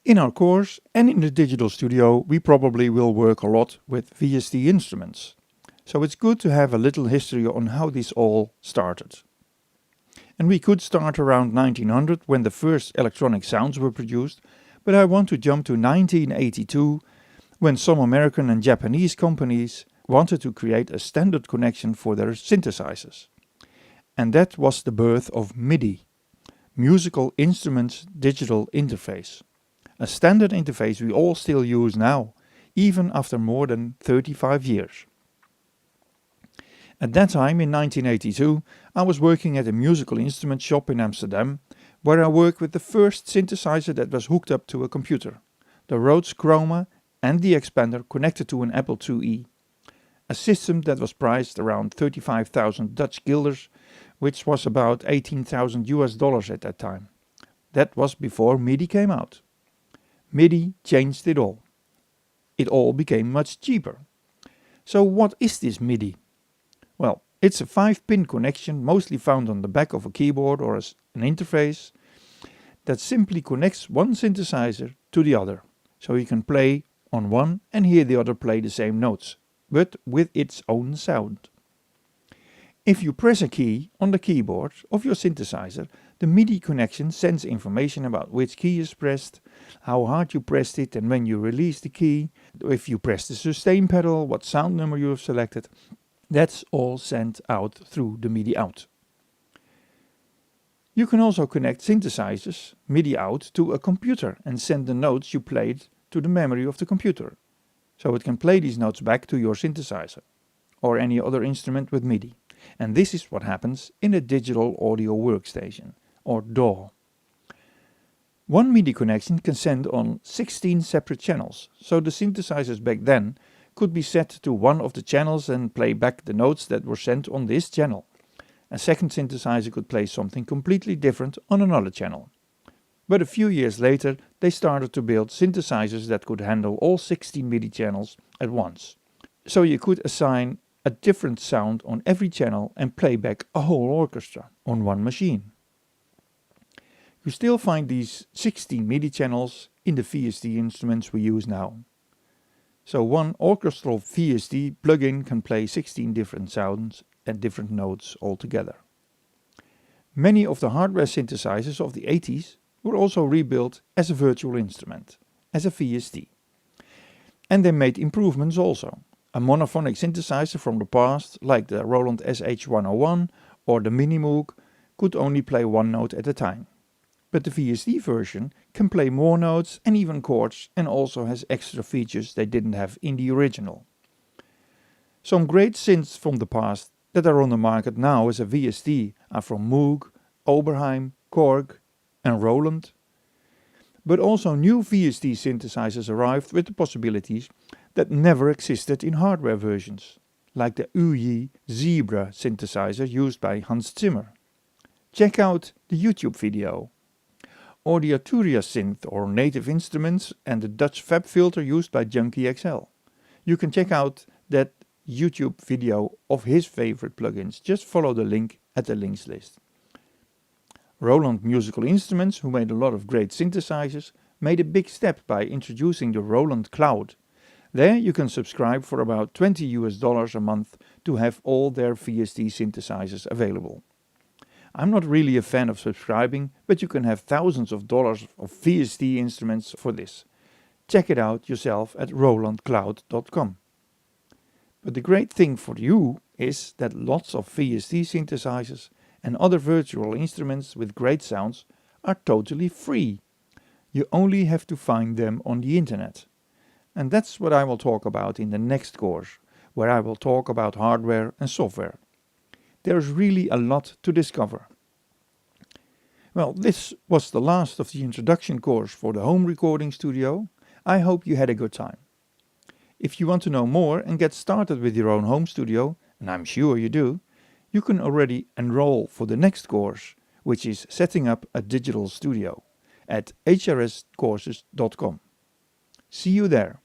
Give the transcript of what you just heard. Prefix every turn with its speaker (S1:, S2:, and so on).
S1: In our course and in the digital studio we probably will work a lot with VST instruments. So it's good to have a little history on how this all started. And we could start around 1900 when the first electronic sounds were produced, but I want to jump to 1982 when some American and Japanese companies wanted to create a standard connection for their synthesizers. And that was the birth of MIDI, Musical Instruments Digital Interface. A standard interface we all still use now, even after more than 35 years. At that time, in 1982, I was working at a musical instrument shop in Amsterdam, where I worked with the first synthesizer that was hooked up to a computer, the Rhodes Chroma and the expander connected to an Apple IIe. A system that was priced around 35,000 Dutch guilders, which was about 18,000 US dollars at that time. That was before MIDI came out. MIDI changed it all. It all became much cheaper. So what is this MIDI? Well, it's a 5-pin connection mostly found on the back of a keyboard or as an interface that simply connects one synthesizer to the other. So you can play on one and hear the other play the same notes, but with its own sound. If you press a key on the keyboard of your synthesizer, the MIDI connection sends information about which key is pressed, how hard you pressed it and when you release the key, if you press the sustain pedal, what sound number you have selected. That's all sent out through the MIDI out. You can also connect synthesizers, MIDI out, to a computer and send the notes you played to the memory of the computer. So it can play these notes back to your synthesizer or any other instrument with MIDI. And this is what happens in a digital audio workstation, or DAW. One MIDI connection can send on 16 separate channels, so the synthesizers back then could be set to one of the channels and play back the notes that were sent on this channel. A second synthesizer could play something completely different on another channel. But a few years later they started to build synthesizers that could handle all 16 MIDI channels at once. So you could assign a different sound on every channel and play back a whole orchestra on one machine. You still find these 16 MIDI channels in the VST instruments we use now. So one orchestral VST plugin can play 16 different sounds and different notes altogether. Many of the hardware synthesizers of the 80s were also rebuilt as a virtual instrument, as a VST. And they made improvements also. A monophonic synthesizer from the past, like the Roland SH101 or the Minimoog, could only play one note at a time. But the VST version can play more notes and even chords and also has extra features they didn't have in the original. Some great synths from the past that are on the market now as a VST are from Moog, Oberheim, Korg and Roland. But also new VST synthesizers arrived with the possibilities that never existed in hardware versions, like the UJ Zebra synthesizer used by Hans Zimmer. Check out the YouTube video. Or the Arturia synth or Native Instruments and the Dutch Fab filter used by Junkie XL. You can check out that YouTube video of his favorite plugins, just follow the link at the links list. Roland Musical Instruments, who made a lot of great synthesizers, made a big step by introducing the Roland Cloud. There you can subscribe for about $20 US a month to have all their VST synthesizers available. I'm not really a fan of subscribing, but you can have thousands of dollars of VST instruments for this. Check it out yourself at rolandcloud.com. But the great thing for you is that lots of VST synthesizers and other virtual instruments with great sounds are totally free. You only have to find them on the internet. And that's what I will talk about in the next course, where I will talk about hardware and software. There's really a lot to discover. Well, this was the last of the introduction course for the home recording studio. I hope you had a good time. If you want to know more and get started with your own home studio, and I'm sure you do, you can already enroll for the next course, which is setting up a digital studio, at hrscourses.com. See you there.